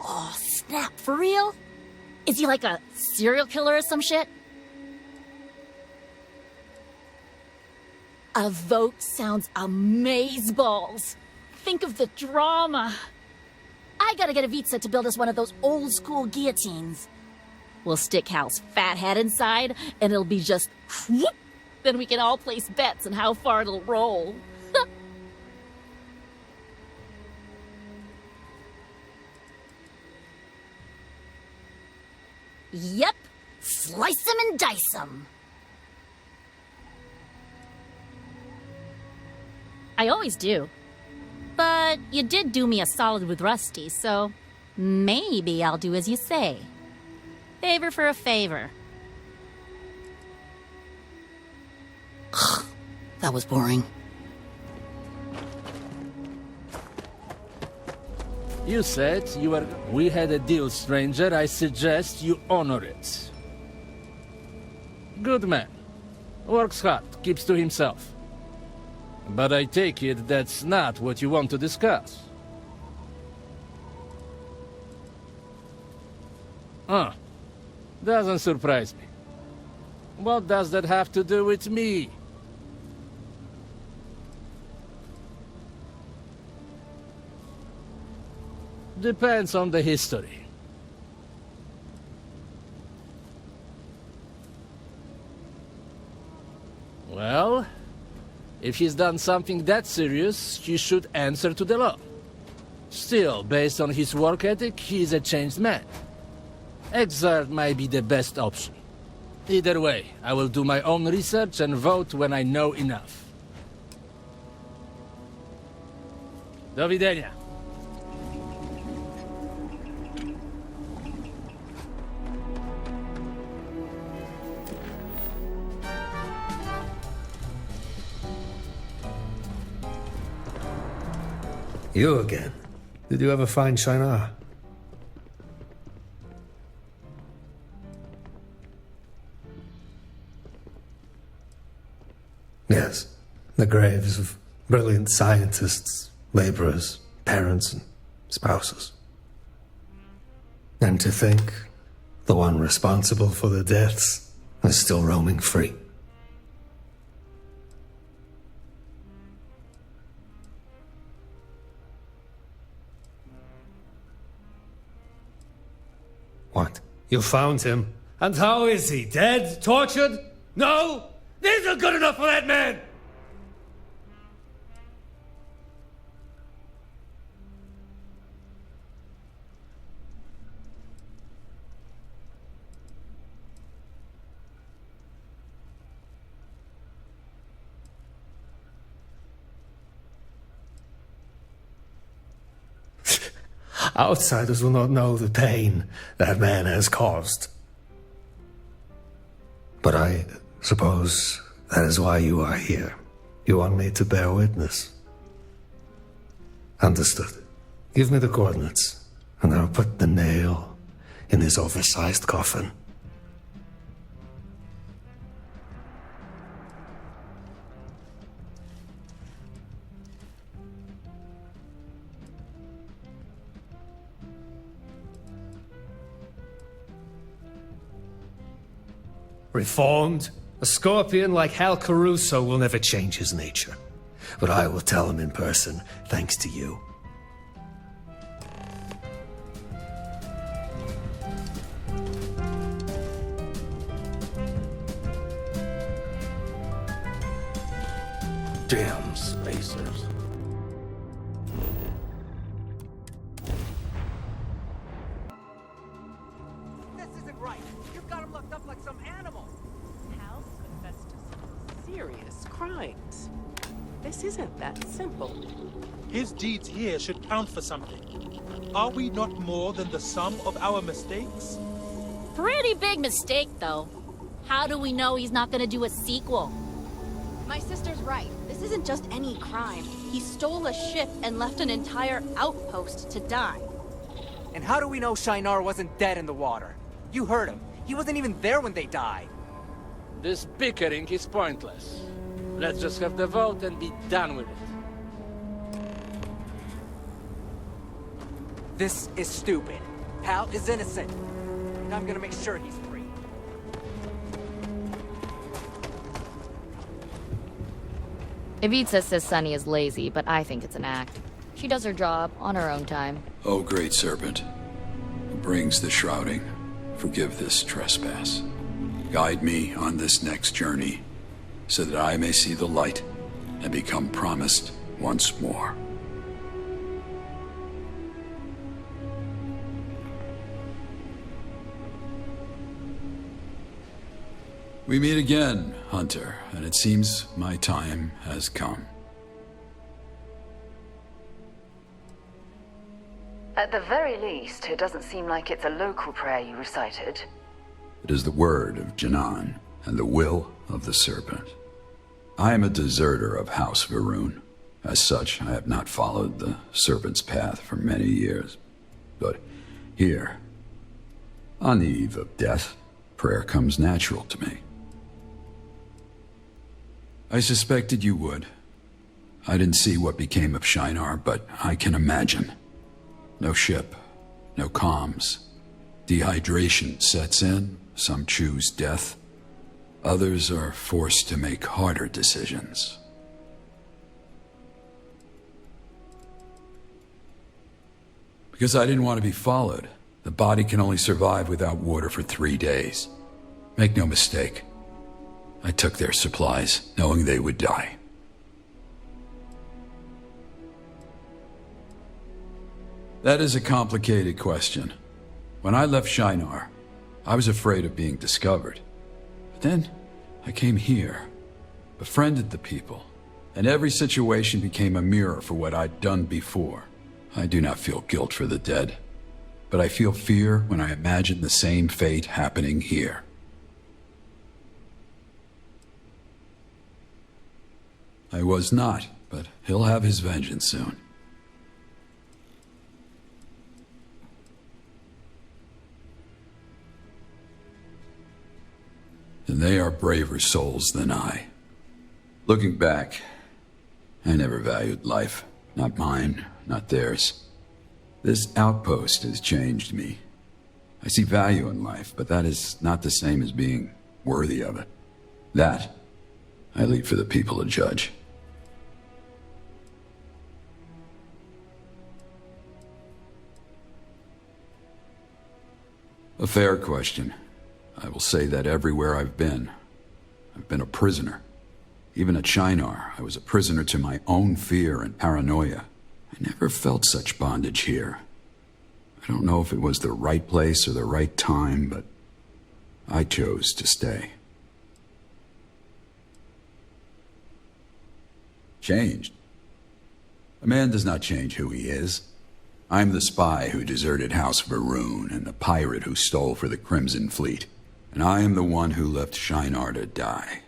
Oh, snap, for real? Is he like a serial killer or some shit? A vote sounds amazeballs. Think of the drama. I gotta get a Vitsa to build us one of those old school guillotines. We'll stick Hal's fat head inside, and it'll be just whoop. Then we can all place bets on how far it'll roll. Yep, slice 'em and dice 'em. I always do. But you did do me a solid with Rusty, so maybe I'll do as you say. Favor for a favor. That was boring. You said you were... We had a deal, stranger. I suggest you honor it. Good man. Works hard, keeps to himself. But I take it that's not what you want to discuss. Huh. Doesn't surprise me. What does that have to do with me? Depends on the history. Well, if he's done something that serious, he should answer to the law. Still, based on his work ethic, he's a changed man. Exile might be the best option. Either way, I will do my own research and vote when I know enough. Do widzenia. You again? Did you ever find Shinar? Yes, the graves of brilliant scientists, laborers, parents, and spouses. And to think the one responsible for the deaths is still roaming free. What? You found him? And how is he? Dead? Tortured? No? This isn't good enough for that man! Outsiders will not know the pain that man has caused. But I suppose that is why you are here. You want me to bear witness. Understood. Give me the coordinates, and I'll put the nail in his oversized coffin. Reformed? A scorpion like Hal Caruso will never change his nature. But I will tell him in person, thanks to you. Damn spacers. isn't right. You've got him locked up like some animal. Hal confessed to some serious crimes. This isn't that simple. His deeds here should count for something. Are we not more than the sum of our mistakes? Pretty big mistake, though. How do we know he's not gonna do a sequel? My sister's right. This isn't just any crime. He stole a ship and left an entire outpost to die. And how do we know Shinar wasn't dead in the water? You heard him. He wasn't even there when they died. This bickering is pointless. Let's just have the vote and be done with it. This is stupid. Hal is innocent. And I'm gonna make sure he's free. Ivica says Sunny is lazy, but I think it's an act. She does her job on her own time. O great serpent, who brings the shrouding, forgive this trespass. Guide me on this next journey, so that I may see the light and become promised once more. We meet again, Hunter, and it seems my time has come. At the very least, it doesn't seem like it's a local prayer you recited. It is the word of Janan and the will of the serpent. I am a deserter of House Varun. As such, I have not followed the serpent's path for many years. But here, on the eve of death, prayer comes natural to me. I suspected you would. I didn't see what became of Shinar, but I can imagine. No ship, no comms. Dehydration sets in, some choose death. Others are forced to make harder decisions. Because I didn't want to be followed. The body can only survive without water for 3 days. Make no mistake. I took their supplies, knowing they would die. That is a complicated question. When I left Shinar, I was afraid of being discovered. But then, I came here, befriended the people, and every situation became a mirror for what I'd done before. I do not feel guilt for the dead, but I feel fear when I imagine the same fate happening here. I was not, but he'll have his vengeance soon. And they are braver souls than I. Looking back, I never valued life. Not mine, not theirs. This outpost has changed me. I see value in life, but that is not the same as being worthy of it. That, I leave for the people to judge. A fair question. I will say that everywhere I've been a prisoner. Even at Shinar, I was a prisoner to my own fear and paranoia. I never felt such bondage here. I don't know if it was the right place or the right time, but I chose to stay. Changed? A man does not change who he is. I'm the spy who deserted House Varun and the pirate who stole for the Crimson Fleet. And I am the one who left Shinar to die.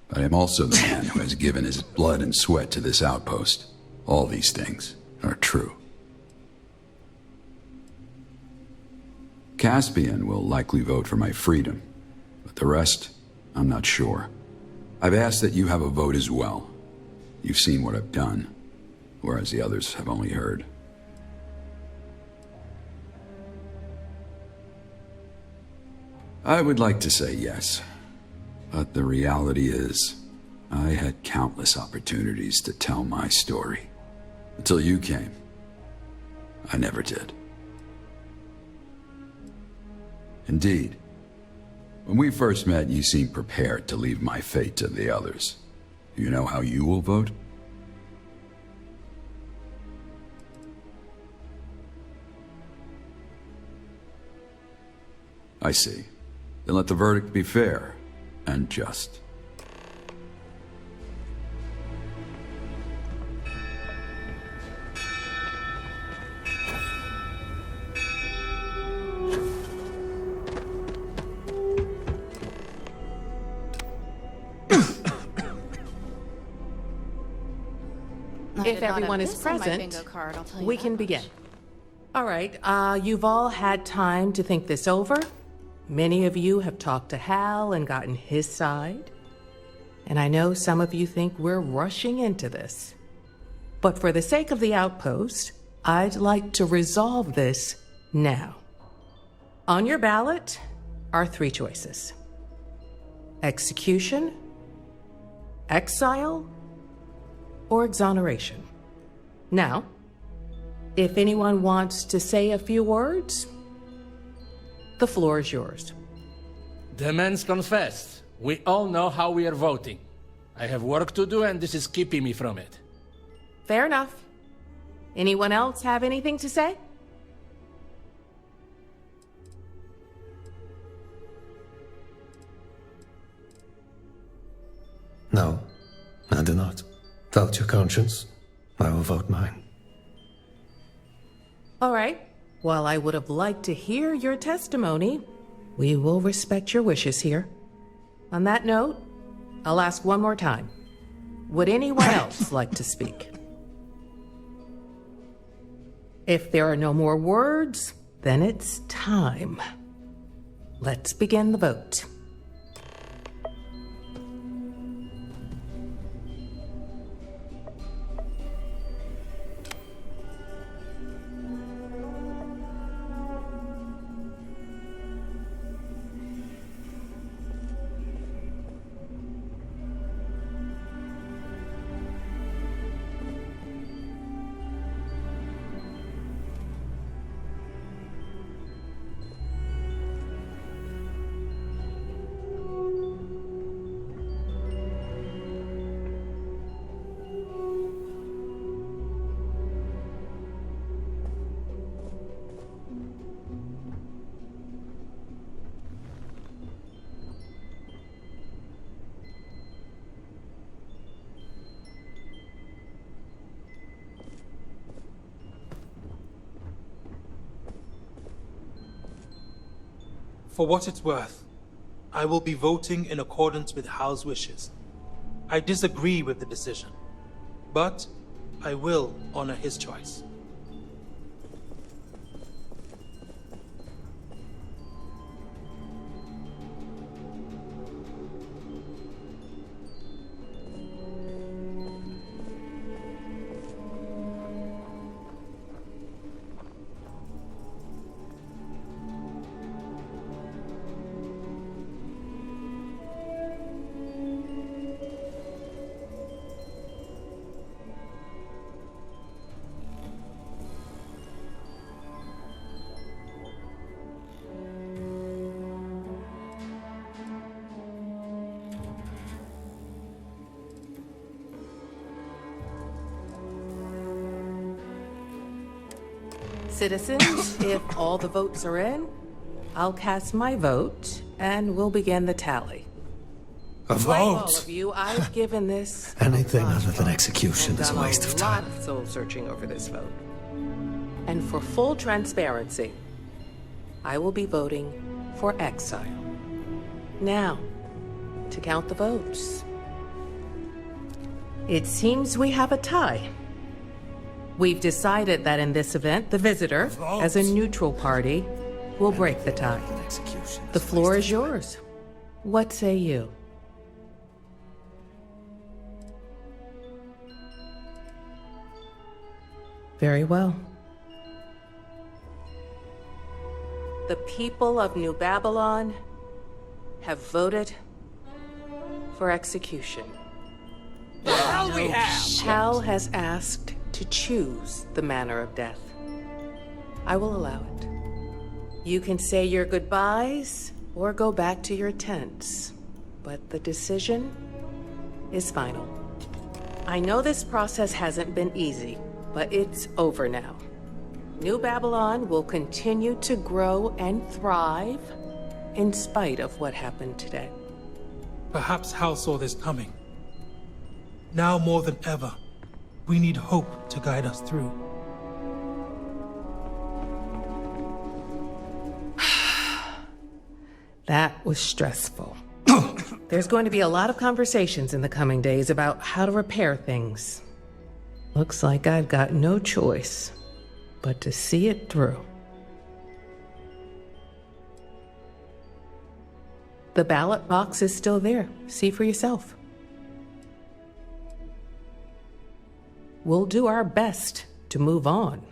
But I am also the man who has given his blood and sweat to this outpost. All these things are true. Caspian will likely vote for my freedom, but the rest, I'm not sure. I've asked that you have a vote as well. You've seen what I've done, whereas the others have only heard. I would like to say yes, but the reality is, I had countless opportunities to tell my story. Until you came, I never did. Indeed, when we first met, you seemed prepared to leave my fate to the others. Do you know how you will vote? I see. Then let the verdict be fair and just. If everyone is present, we can begin. All right, you've all had time to think this over. Many of you have talked to Hal and gotten his side. And I know some of you think we're rushing into this. But for the sake of the outpost, I'd like to resolve this now. On your ballot are 3 choices: execution, exile, or exoneration. Now, if anyone wants to say a few words, the floor is yours. The man's confessed. We all know how we are voting. I have work to do, and this is keeping me from it. Fair enough. Anyone else have anything to say? No, I do not. Vote your conscience. I will vote mine. All right. While I would have liked to hear your testimony, we will respect your wishes here. On that note, I'll ask one more time. Would anyone else like to speak? If there are no more words, then it's time. Let's begin the vote. For what it's worth, I will be voting in accordance with Hal's wishes. I disagree with the decision, but I will honor his choice. Citizens, if all the votes are in, I'll cast my vote, and we'll begin the tally. A Like all vote? of you, I've given this Anything other than execution is a waste of time. lot of soul searching over this vote. And for full transparency, I will be voting for exile. Now, to count the votes. It seems we have a tie. We've decided that in this event, the visitor, as a neutral party, will break the tie. The floor is yours. What say you? Very well. The people of New Babylon have voted for execution. Hal has asked to choose the manner of death. I will allow it. You can say your goodbyes or go back to your tents, but the decision is final. I know this process hasn't been easy, but it's over now. New Babylon will continue to grow and thrive in spite of what happened today. Perhaps Hal saw this coming. Now more than ever, we need hope to guide us through. That was stressful. There's going to be a lot of conversations in the coming days about how to repair things. Looks like I've got no choice but to see it through. The ballot box is still there. See for yourself. We'll do our best to move on.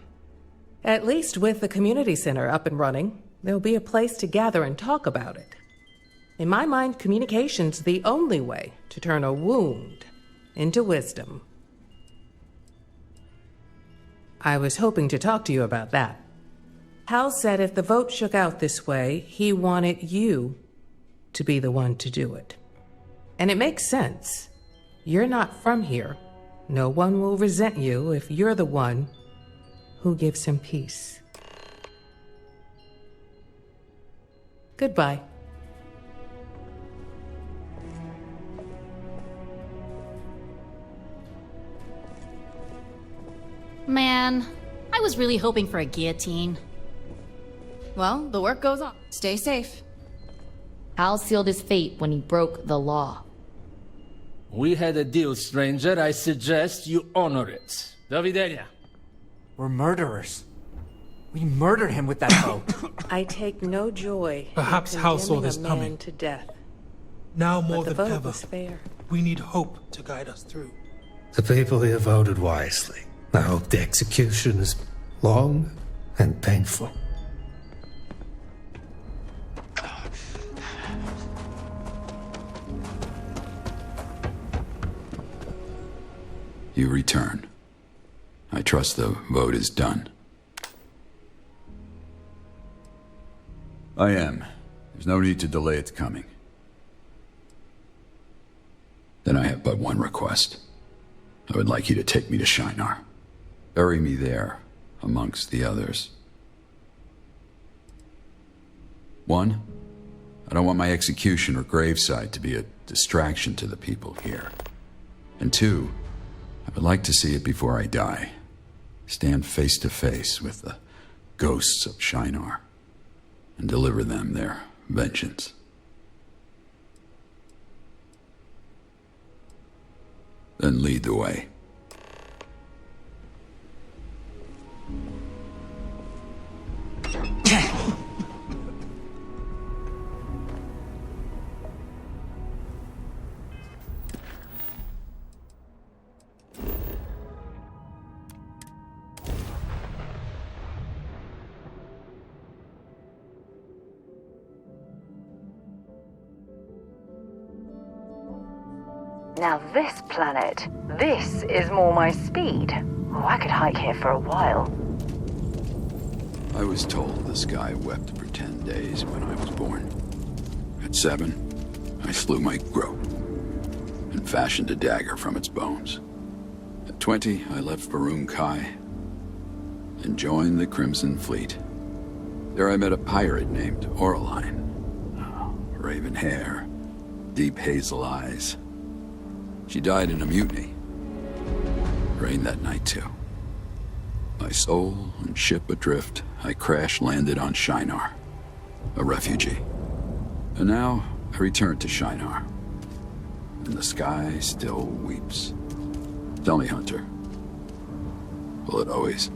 At least with the community center up and running, there'll be a place to gather and talk about it. In my mind, communication's the only way to turn a wound into wisdom. I was hoping to talk to you about that. Hal said if the vote shook out this way, he wanted you to be the one to do it. And it makes sense. You're not from here. No one will resent you if you're the one who gives him peace. Goodbye. Man, I was really hoping for a guillotine. Well, the work goes on. Stay safe. Hal sealed his fate when he broke the law. We had a deal, stranger. I suggest you honor it. Do widzenia. We're murderers. We murdered him with that boat. I take no joy Perhaps in Hal saw this condemning a man coming. to death. Now more But the than vote ever, was fair. we need hope to guide us through. The people here voted wisely. I hope the execution is long and painful. You return. I trust the vote is done. I am. There's no need to delay its coming. Then I have but one request. I would like you to take me to Shinar. Bury me there, amongst the others. One, I don't want my execution or graveside to be a distraction to the people here. And two, I would like to see it before I die. Stand face to face with the ghosts of Shinar and deliver them their vengeance. Then lead the way. Now this planet, this is more my speed. Oh, I could hike here for a while. I was told the sky wept for 10 days when I was born. At 7, I slew my growth and fashioned a dagger from its bones. At 20, I left Farum Kai and joined the Crimson Fleet. There I met a pirate named Oraline. Raven hair, deep hazel eyes. She died in a mutiny. Rained that night too. My soul and ship adrift, I crash-landed on Shinar, a refugee. And now, I return to Shinar. And the sky still weeps. Tell me, Hunter, will it always?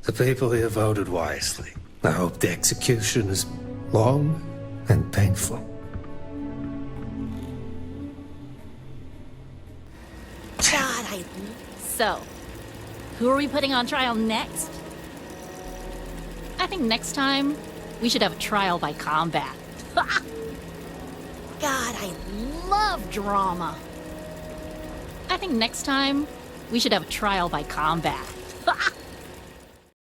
The people here voted wisely. I hope the execution is long and painful. So, who are we putting on trial next? I think next time, we should have a trial by combat. God, I love drama. I think next time, we should have a trial by combat.